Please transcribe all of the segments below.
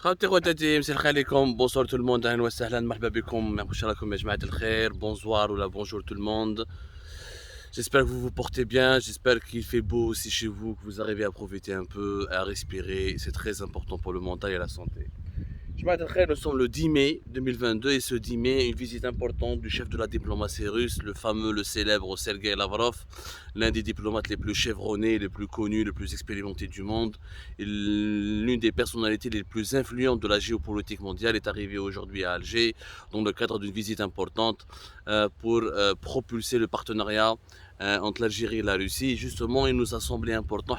خواتي خواتاتي مساء الخير عليكم بونسوار تو الموند اهلا وسهلا مرحبا بكم واش راكم يا جماعه الخير بونزوار ولا bonjour tout le monde. J'espère que vous vous portez bien, j'espère qu'il fait beau aussi chez vous, que vous arrivez à profiter un peu, à respirer, c'est très important pour le mental et la santé. Nous sommes le 10 mai 2022 et ce 10 mai, une visite importante du chef de la diplomatie russe, le fameux, le célèbre Sergei Lavrov, l'un des diplomates les plus chevronnés, les plus connus, les plus expérimentés du monde. L'une des personnalités les plus influentes de la géopolitique mondiale est arrivé aujourd'hui à Alger dans le cadre d'une visite importante pour propulser le partenariat entre l'Algérie et la Russie. Justement, il nous a semblé important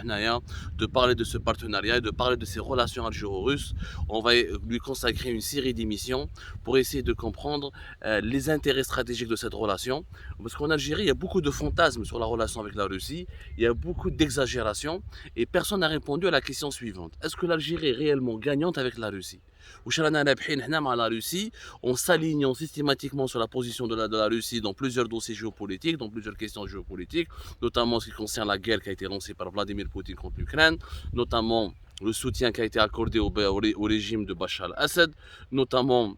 de parler de ce partenariat et de parler de ces relations algéro-russes. On va lui consacrer une série d'émissions pour essayer de comprendre les intérêts stratégiques de cette relation. Parce qu'en Algérie, il y a beaucoup de fantasmes sur la relation avec la Russie, il y a beaucoup d'exagérations et personne n'a répondu à la question suivante. Est-ce que l'Algérie est réellement gagnante avec la Russie? La Russie, en s'alignant systématiquement sur la position de la Russie dans plusieurs dossiers géopolitiques, dans plusieurs questions géopolitiques, notamment en ce qui concerne la guerre qui a été lancée par Vladimir Poutine contre l'Ukraine, notamment le soutien qui a été accordé au régime de Bachar al-Assad, notamment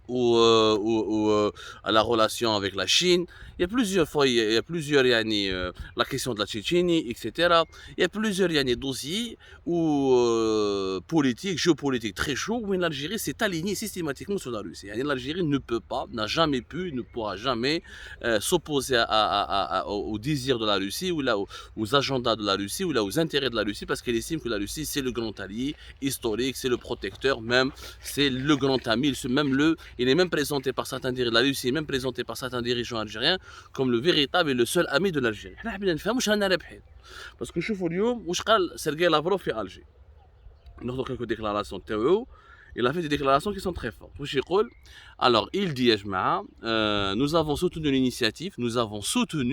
à la relation avec la Chine. Il y a plusieurs fois, il y a plusieurs la question de la Tchétchénie, etc. Il y a plusieurs dossiers politiques, géopolitiques très chauds où l'Algérie s'est alignée systématiquement sur la Russie. L'Algérie ne peut pas, n'a jamais pu, ne pourra jamais s'opposer aux désirs de la Russie ou là, aux agendas de la Russie ou là, aux intérêts de la Russie parce qu'elle estime que la Russie c'est le grand allié historique, c'est le protecteur même, c'est le grand ami, il est même présenté par certains dirigeants, la Russie est même présentée par certains dirigeants algériens comme le véritable et le seul ami de l'Algérie. Parce que شوفوا اليوم واش قال سيرجي لافروف في الجي. ناخذ quelques déclarations تاعو. Il a fait des déclarations qui sont très fortes. Alors, il dit, nous avons soutenu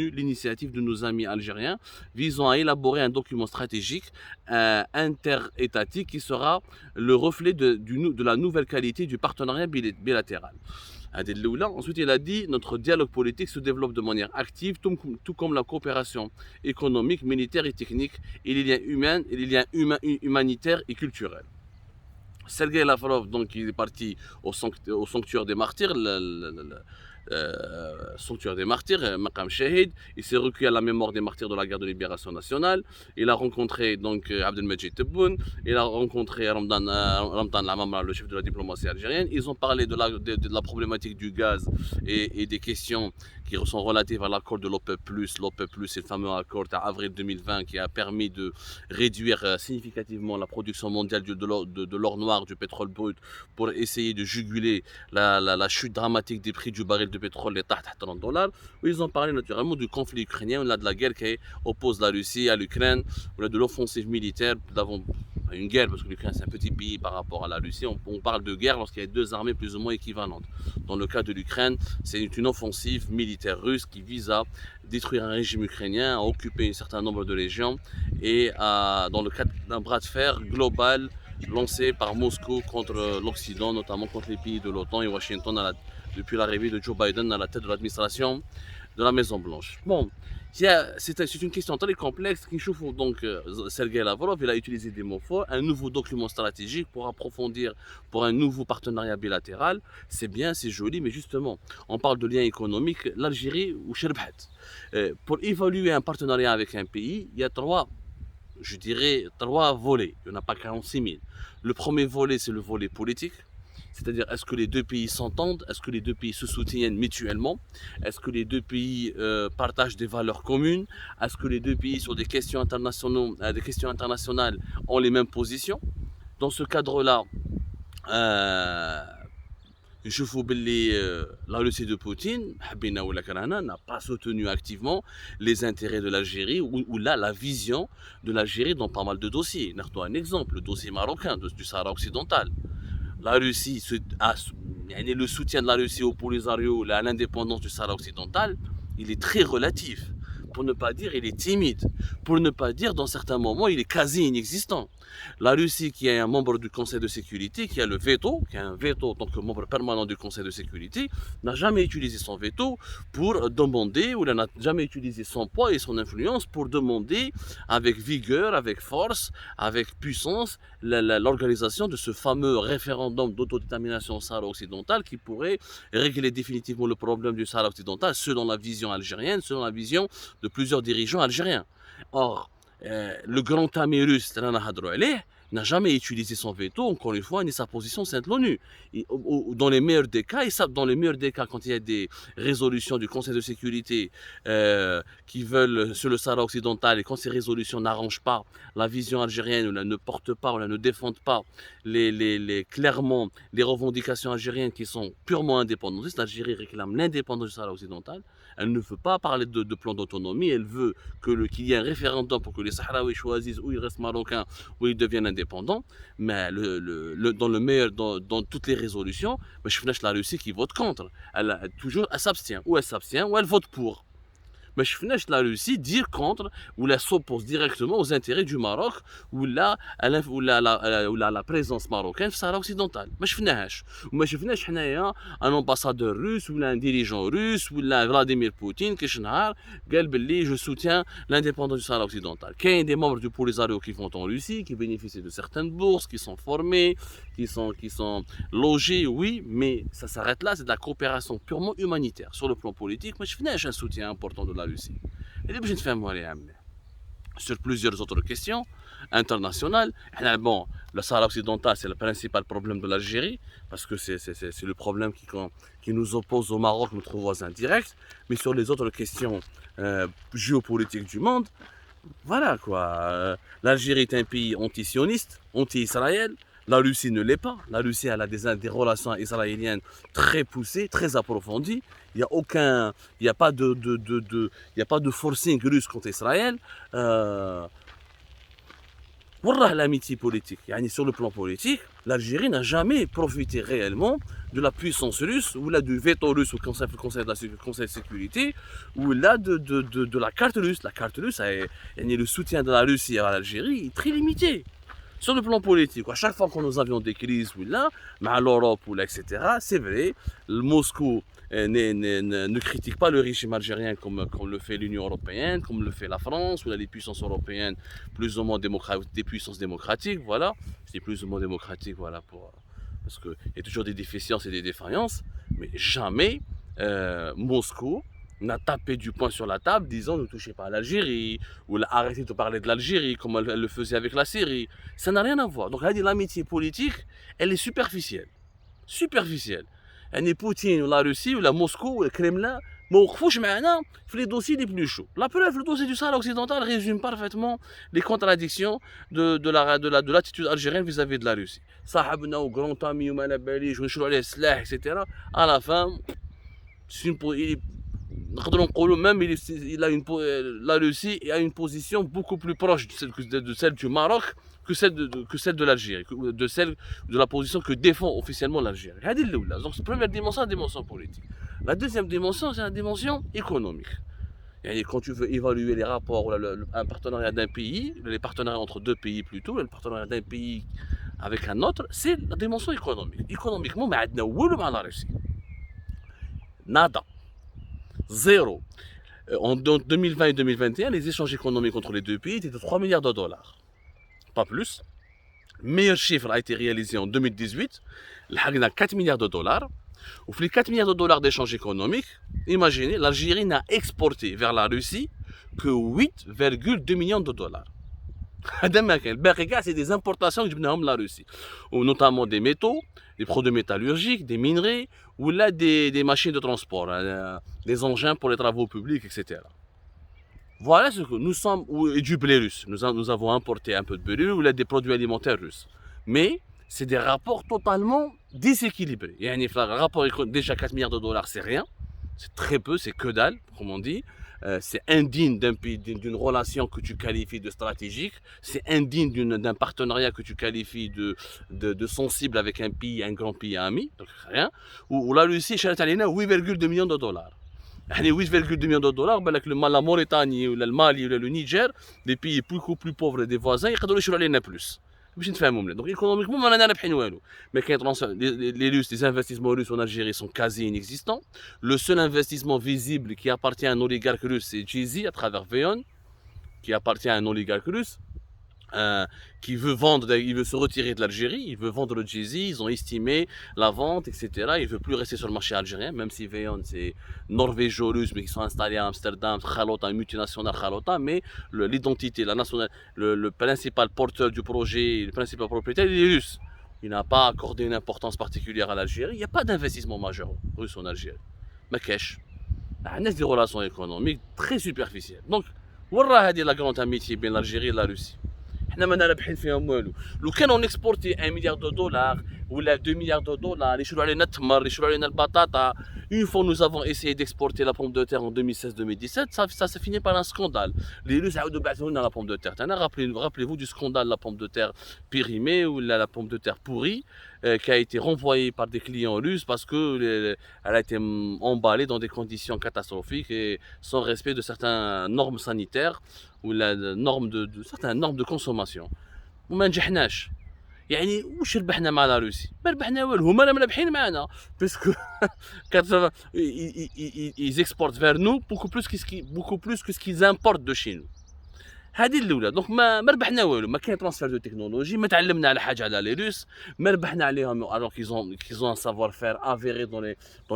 l'initiative de nos amis algériens visant à élaborer un document stratégique interétatique qui sera le reflet de la nouvelle qualité du partenariat bilatéral. Ensuite, il a dit notre dialogue politique se développe de manière active, tout comme la coopération économique, militaire et technique, et les liens humanitaires et culturels. Sergei Lavrov, donc, il est parti au sanctuaire des martyrs, sanctuaire des martyrs, Maqam Shahid. Il s'est recueilli à la mémoire des martyrs de la guerre de libération nationale. Il a rencontré donc Abdelmajid Tebboune. Il a rencontré Ramdan Lamamra, le chef de la diplomatie algérienne. Ils ont parlé de la problématique du gaz et des questions qui sont relatives à l'accord de l'OPEP+. L'OPEP+, c'est le fameux accord d'avril 2020 qui a permis de réduire significativement la production mondiale de l'or noir, du pétrole brut, pour essayer de juguler la chute dramatique des prix du baril de pétrole les $30. Ils ont parlé naturellement du conflit ukrainien, de la guerre qui oppose la Russie à l'Ukraine, de l'offensive militaire. Nous avons une guerre parce que l'Ukraine c'est un petit pays par rapport à la Russie. On parle de guerre lorsqu'il y a deux armées plus ou moins équivalentes. Dans le cas de l'Ukraine, c'est une offensive militaire russe qui vise à détruire un régime ukrainien, à occuper un certain nombre de régions et dans le cadre d'un bras de fer global lancé par Moscou contre l'Occident, notamment contre les pays de l'OTAN et Washington depuis l'arrivée de Joe Biden à la tête de l'administration de la Maison Blanche. Bon, c'est une question très complexe qui chauffe donc Sergei Lavrov. Il a utilisé des mots forts, un nouveau document stratégique pour approfondir, pour un nouveau partenariat bilatéral. C'est bien, c'est joli, mais justement, on parle de liens économiques. L'Algérie ou Sherbet. Pour évaluer un partenariat avec un pays, il y a trois volets. Il n'y en a pas 46 000. Le premier volet, c'est le volet politique. C'est-à-dire, est-ce que les deux pays s'entendent? Est-ce que les deux pays se soutiennent mutuellement? Est-ce que les deux pays partagent des valeurs communes? Est-ce que les deux pays, sur des questions internationales, ont les mêmes positions? Dans ce cadre-là, je vous la Russie de Poutine n'a pas soutenu activement les intérêts de l'Algérie ou la vision de l'Algérie dans pas mal de dossiers. Un exemple, le dossier marocain du Sahara occidental. La Russie, le soutien de la Russie au Polisario, à l'indépendance du Sahara occidental, il est très relatif. pour ne pas dire il est timide, pour ne pas dire dans certains moments il est quasi inexistant. La Russie qui est un membre du Conseil de sécurité, qui a le veto, qui a un veto en tant que membre permanent du Conseil de sécurité, n'a jamais utilisé son veto pour demander, ou n'a jamais utilisé son poids et son influence pour demander avec vigueur, avec force, avec puissance, l'organisation de ce fameux référendum d'autodétermination sahara-occidentale qui pourrait régler définitivement le problème du Sahara occidental selon la vision algérienne, selon la vision de plusieurs dirigeants algériens. Or, le grand ami russe, n'a jamais utilisé son veto, encore une fois, ni sa position au sein de l'ONU. Dans les meilleurs des cas, quand il y a des résolutions du Conseil de sécurité qui veulent sur le Sahara occidental, et quand ces résolutions n'arrangent pas la vision algérienne, ou ne portent pas, ou ne défendent pas clairement les revendications algériennes qui sont purement indépendantistes, l'Algérie réclame l'indépendance du Sahara occidental. Elle ne veut pas parler de plan d'autonomie, elle veut qu'il y ait un référendum pour que les Sahraouis choisissent où ils restent marocains, où ils deviennent indépendants. Mais dans toutes les résolutions, je finis la Russie qui vote contre. Elle s'abstient, ou elle vote pour. Mais je finis la Russie dire contre ou la s'oppose directement aux intérêts du Maroc ou la présence marocaine في الصحراء occidentale. ما شفناهاش وما شفناش حنايا ان امباسادور روس ولا ان ديريجون روس ولا فلاديمير بوتين كاش نهار قال باللي je soutiens l'indépendance du Sahara occidental. كاين des membres du Polisario qui vont en Russie, qui bénéficient de certaines bourses, qui sont formés, qui sont logés, oui, mais ça s'arrête là, c'est de la coopération purement humanitaire. Sur le plan politique, ما شفناش un soutien important de la Russie. Et باش نتفاهموا عليه عمي. Sur plusieurs autres questions internationales, bon, le Sahara occidental c'est le principal problème de l'Algérie parce que c'est le problème qui nous oppose au Maroc, notre voisin direct. Mais sur les autres questions géopolitiques du monde, voilà quoi. L'Algérie est un pays anti-sioniste, anti-Israël. La Russie ne l'est pas. La Russie elle a des relations israéliennes très poussées, très approfondies. Il n'y a pas de forcing russe contre Israël. L'amitié politique. Sur le plan politique, l'Algérie n'a jamais profité réellement de la puissance russe ou là du veto russe au Conseil de sécurité ou là de la carte russe. La carte russe, le soutien de la Russie à l'Algérie est très limité. Sur le plan politique, à chaque fois que nous avions des crises, l'Europe, etc., c'est vrai, Moscou ne critique pas le régime algérien comme le fait l'Union européenne, comme le fait la France, ou les puissances européennes plus ou moins des puissances démocratiques, voilà. Je dis plus ou moins démocratiques, voilà, parce qu'il y a toujours des déficiences et des défaillances, mais jamais Moscou n'a tapé du poing sur la table disant ne touchez pas à l'Algérie ou arrêtez de parler de l'Algérie comme elle le faisait avec la Syrie. Ça n'a rien à voir. Donc l'amitié politique, elle est superficielle. Superficielle. Poutine ou la Russie ou la Moscou ou le Kremlin ما وقفوش معنا في les dossiers les plus chauds. La preuve, le dossier du Sahara occidental résume parfaitement les contradictions de l'attitude algérienne vis-à-vis de la Russie. صاحبنا و grand ami وما على باليش ونشروا عليه السلاح etc. À la fin, la Russie a une position beaucoup plus proche de celle du Maroc que celle de l'Algérie, de la position que défend officiellement l'Algérie. Donc, la première dimension, la dimension politique. La deuxième dimension, c'est la dimension économique. Et quand tu veux évaluer les rapports, un partenariat d'un pays, les partenariats entre deux pays plutôt, le partenariat d'un pays avec un autre, c'est la dimension économique. Économiquement, la Russie. Nada. Zéro. En 2020 et 2021, les échanges économiques entre les deux pays étaient de 3 milliards de dollars. Pas plus. Le meilleur chiffre a été réalisé en 2018. Il y a 4 milliards de dollars. Au les 4 milliards de dollars d'échanges économiques, imaginez, l'Algérie n'a exporté vers la Russie que 8,2 millions de dollars. C'est des importations que la Russie, notamment des métaux, des produits métallurgiques, des minerais, ou là des machines de transport, des engins pour les travaux publics, etc. Voilà ce que nous sommes, et du blé russe. Nous avons importé un peu de blé ou là des produits alimentaires russes. Mais c'est des rapports totalement déséquilibrés. Il y a un rapport déjà 4 milliards de dollars, c'est rien. C'est très peu, c'est que dalle, comme on dit. C'est indigne d'une relation que tu qualifies de stratégique, c'est indigne d'un partenariat que tu qualifies de sensible avec un grand pays ami, donc rien. Où la Russie, 8,2 millions de dollars. يعني 8,2 millions de dollars بالك la Mauritanie ولا المالي ولا le Niger des pays beaucoup plus pauvres des voisins يقدروا يشروا علينا plus باش نتفاهموا مليح. Donc économiquement ما رانا رابحين والو. Mais كاين les Russes, les investissements russes en Algérie sont quasi inexistants. Le seul investissement visible qui appartient à un oligarque russe, c'est Jay-Z à travers VEON, qui appartient à un oligarque russe. Qui veut vendre, il veut se retirer de l'Algérie, il veut vendre le Jay-Z, ils ont estimé la vente, etc. Il ne veut plus rester sur le marché algérien, même si VEON c'est norvégo-russe, mais qui sont installés à Amsterdam, Khalota, une multinationale Khalota, mais l'identité, la nationale, le principal porteur du projet, le principal propriétaire, il est russe. Il n'a pas accordé une importance particulière à l'Algérie, il n'y a pas d'investissement majeur russe en Algérie. Mais cash. On a des relations économiques très superficielles. Donc, voilà la grande amitié entre l'Algérie et la Russie. حنا مانا رابحين فيهم والو. لو كانوا نكسبورتي 1 مليار دو دولار ولا 2 مليار دو دولار يشروا علينا التمر يشروا علينا البطاطا. Une fois nous avons essayé d'exporter la pomme de terre en 2016-2017, ça s'est fini par un scandale. Les Russes عاودوا بعثوا لنا la pomme de terre. Rappelez-vous du scandale de la pomme de terre périmée ou la pomme de terre pourrie qui a été renvoyée par des clients russes parce que elle a été emballée dans des conditions catastrophiques et sans respect de certaines normes sanitaires ou certaines normes de consommation. وما نجحناش. يعني واش ربحنا مع لا روسي؟ ما ربحنا والو، هما راهم رابحين معنا باسكو ils exportent vers nous beaucoup plus que ce qu'ils importent de chez nous. هذه الاولى. دونك ما ربحنا والو، ما كاين ترانسفير دو تكنولوجي، ما تعلمنا على حاجه على لي روس، ما ربحنا عليهم alors qu'ils ont un savoir-faire avéré dans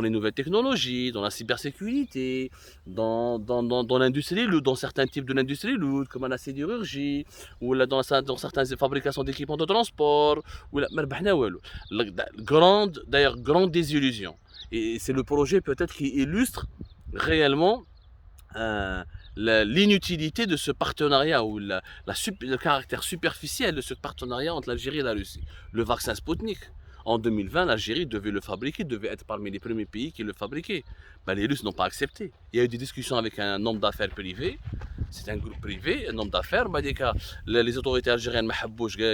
les nouvelles technologies, dans la cybersécurité, dans l'industrie lourde, dans certains types de l'industrie lourde comme la sidérurgie ou là dans certaines fabrications d'équipements de transport ou là ما ربحنا والو. Grande désillusion. Et c'est le projet peut-être qui illustre réellement l'inutilité de ce partenariat ou le caractère superficiel de ce partenariat entre l'Algérie et la Russie. Le vaccin Sputnik, en 2020, l'Algérie devait le fabriquer, devait être parmi les premiers pays qui le fabriquaient. Ben, les Russes n'ont pas accepté. Il y a eu des discussions avec un homme d'affaires privé. C'est un groupe privé, un homme d'affaires. Les autorités algériennes,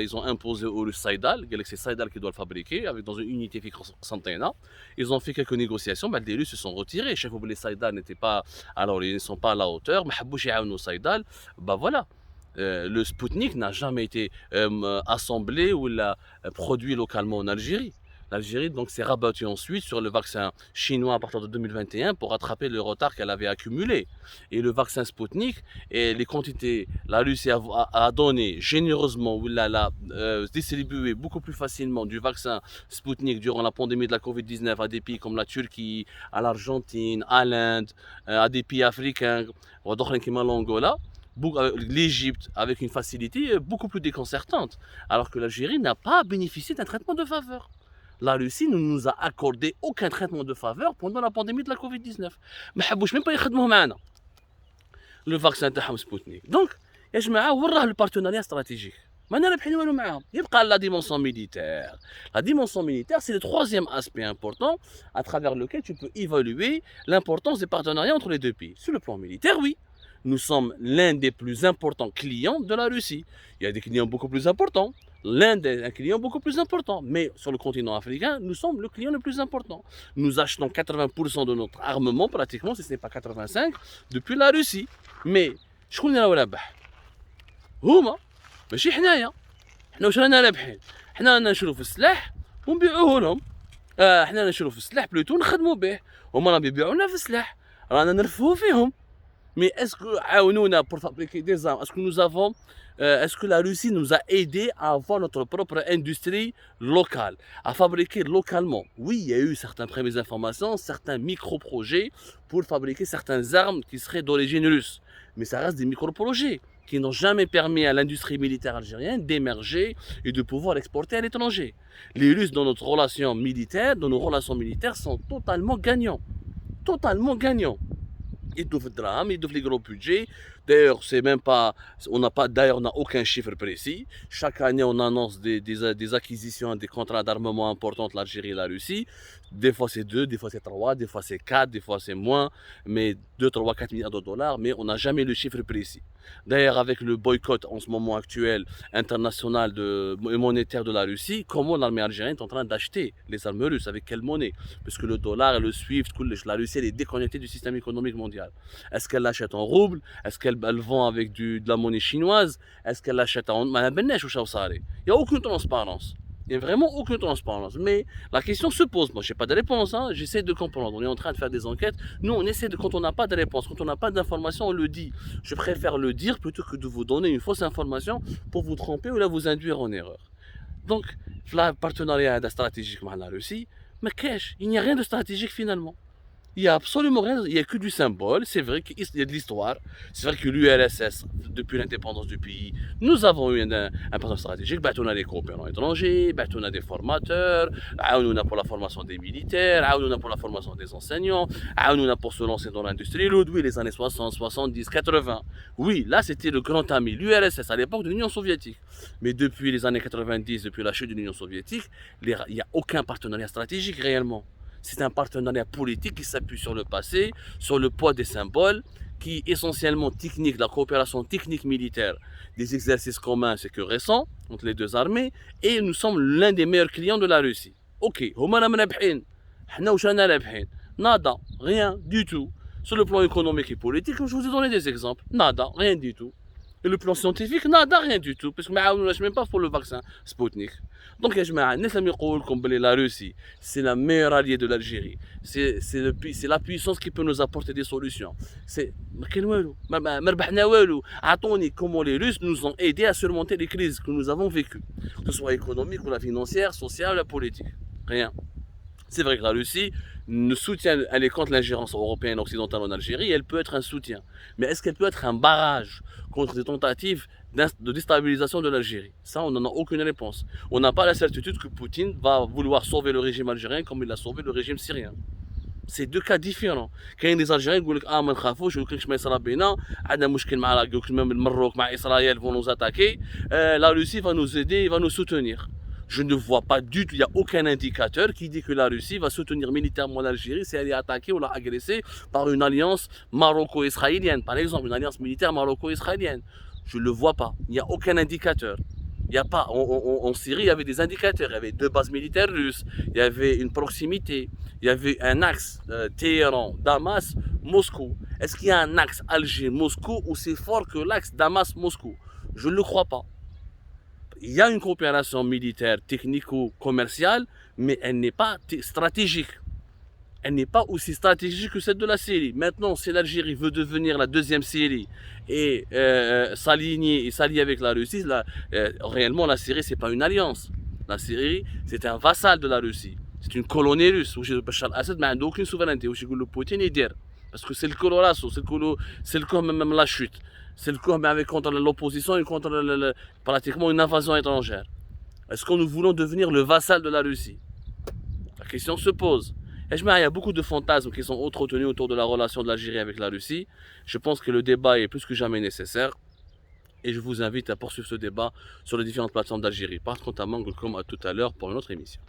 ils ont imposé aux Russes Saïdal. C'est Saïdal qui doit le fabriquer dans une unité Santena. Ils ont fait quelques négociations. Les Russes se sont retirés. Chef les Saïdal n'étaient pas, alors ils ne sont pas à la hauteur. Saïdal, voilà. Le Sputnik n'a jamais été assemblé ou produit localement en Algérie. L'Algérie donc s'est rabattue ensuite sur le vaccin chinois à partir de 2021 pour rattraper le retard qu'elle avait accumulé. Et le vaccin Sputnik, et les quantités, la Russie a donné généreusement ou l'a distribué beaucoup plus facilement du vaccin Sputnik durant la pandémie de la Covid-19 à des pays comme la Turquie, à l'Argentine, à l'Inde, à des pays africains, comme l'Angola. L'Égypte avec une facilité beaucoup plus déconcertante, alors que l'Algérie n'a pas bénéficié d'un traitement de faveur. La Russie ne nous a accordé aucun traitement de faveur pendant la pandémie de la Covid-19. ما حبوش même pas يخدموه معنا. Le vaccin تاعهم Sputnik. Donc, يا جماعة وين راه البارتناريا استراتيجيك؟ مانا رابحين والو معاهم. يبقى la dimension militaire. La dimension militaire, c'est le troisième aspect important à travers lequel tu peux évaluer l'importance des partenariats entre les deux pays. Sur le plan militaire, oui. Nous sommes l'un des plus importants clients de la Russie. Il y a des clients beaucoup plus importants. L'Inde est un client beaucoup plus important. Mais sur le continent africain, nous sommes le client le plus important. Nous achetons 80% de notre armement, pratiquement, si ce n'est pas 85%, depuis la Russie. Mais, شكون اللي راهو رابح؟ هما ماشي حنايا. حنا واش رانا رابحين؟ حنا رانا نشرو في السلاح ونبيعوه لهم. حنا نشرو في السلاح بلوتو نخدموا به. هما راهم يبيعوا لنا في السلاح. رانا نرفهوا فيهم. Mais est-ce que pour fabriquer des armes, est-ce que la Russie nous a aidé à avoir notre propre industrie locale, à fabriquer localement? Oui, il y a eu certaines premières informations, certains micro-projets pour fabriquer certaines armes qui seraient d'origine russe. Mais ça reste des micro-projets qui n'ont jamais permis à l'industrie militaire algérienne d'émerger et de pouvoir exporter à l'étranger. Les Russes, dans nos relations militaires, sont totalement gagnants. Totalement gagnants. Ils doivent le drame, ils doivent les gros budgets, D'ailleurs, c'est même pas, on n'a pas, d'ailleurs, on n'a aucun chiffre précis. Chaque année, on annonce des acquisitions, des contrats d'armement importants entre l'Algérie et la Russie. Des fois, c'est 2, des fois, c'est 3, des fois, c'est 4, des fois, c'est moins, mais 2, 3, 4 milliards de dollars, mais on n'a jamais le chiffre précis. D'ailleurs, avec le boycott en ce moment actuel international et monétaire de la Russie, comment l'armée algérienne est en train d'acheter les armes russes, avec quelle monnaie? Parce que le dollar et le SWIFT, la Russie, elle est déconnectée du système économique mondial. Est-ce qu'elle l'achète en rouble? Est-ce qu'elle vend avec de la monnaie chinoise? Est-ce qu'elle l'achète en... Il n'y a aucune transparence. Il n'y a vraiment aucune transparence. Mais la question se pose. Moi, je n'ai pas de réponse. Hein. J'essaie de comprendre. On est en train de faire des enquêtes. Nous, on essaie de... Quand on n'a pas de réponse, quand on n'a pas d'information, on le dit. Je préfère le dire plutôt que de vous donner une fausse information pour vous tromper ou là vous induire en erreur. Donc, le partenariat stratégique avec la Russie, mais cache, il n'y a rien de stratégique finalement. Il n'y a absolument rien, il n'y a que du symbole. C'est vrai qu'il y a de l'histoire. C'est vrai que l'URSS, depuis l'indépendance du pays, nous avons eu un partenariat stratégique. On a des coopérants étrangers, on a des formateurs, on a pour la formation des militaires, on a pour la formation des enseignants, on a pour se lancer dans l'industrie lourde, oui, les années 60, 70, 80. Oui, là c'était le grand ami, l'URSS à l'époque de l'Union soviétique. Mais depuis les années 90, depuis la chute de l'Union soviétique, il n'y a aucun partenariat stratégique réellement. C'est un partenariat politique qui s'appuie sur le passé, sur le poids des symboles, qui est essentiellement technique, la coopération technique militaire, des exercices communs, c'est que récent, entre les deux armées, et nous sommes l'un des meilleurs clients de la Russie. Ok, nada, rien du tout. Sur le plan économique et politique, je vous ai donné des exemples, nada, rien du tout. Et le plan scientifique, nada, rien du tout, parce que nous ne même pas pour le vaccin Sputnik. Donc, la Russie, c'est la meilleure alliée de l'Algérie. C'est la puissance qui peut nous apporter des solutions. C'est comment les Russes nous ont aidés à surmonter les crises que nous avons vécues, que ce soit économique ou la financière, sociale ou la politique. Rien. C'est vrai que la Russie ne soutient, elle est contre l'ingérence européenne occidentale en Algérie, elle peut être un soutien. Mais est-ce qu'elle peut être un barrage contre des tentatives de déstabilisation de l'Algérie? Ça, on n'en a aucune réponse. On n'a pas la certitude que Poutine va vouloir sauver le régime algérien comme il a sauvé le régime syrien. C'est deux cas différents. كاين des Algériens qui disent ما نخافوش وكلش ما يصرى بينا عندنا مشكل مع même le Maroc مع إسرائيل vont nous attaquer, la Russie va nous aider, va nous soutenir. Je ne vois pas du tout, il n'y a aucun indicateur qui dit que la Russie va soutenir militairement l'Algérie si elle est attaquée ou agressée par une alliance maroco-israélienne, par exemple, une alliance militaire maroco-israélienne. Je ne le vois pas, il n'y a aucun indicateur. Il y a pas, en Syrie, il y avait des indicateurs, il y avait 2 bases militaires russes, il y avait une proximité, il y avait un axe Téhéran, Damas, Moscou. Est-ce qu'il y a un axe Alger-Moscou ou c'est fort que l'axe Damas-Moscou? Je ne le crois pas. Il y a une coopération militaire, technico-commerciale, mais elle n'est pas stratégique. Elle n'est pas aussi stratégique que celle de la Syrie. Maintenant, si l'Algérie veut devenir la deuxième Syrie et s'allier avec la Russie, réellement la Syrie, ce n'est pas une alliance. La Syrie, c'est un vassal de la Russie. C'est une colonie russe. Bachar al-Assad n'a aucune souveraineté. Poutine est dire. Parce que c'est le colorasso, c'est le corps même la chute. C'est le corps avec contre l'opposition et contre pratiquement une invasion étrangère. Est-ce que nous voulons devenir le vassal de la Russie? La question se pose. Et il y a beaucoup de fantasmes qui sont entretenus autour de la relation de l'Algérie avec la Russie. Je pense que le débat est plus que jamais nécessaire. Et je vous invite à poursuivre ce débat sur les différentes plateformes d'Algérie. Par contre, à Google.com à tout à l'heure pour une autre émission.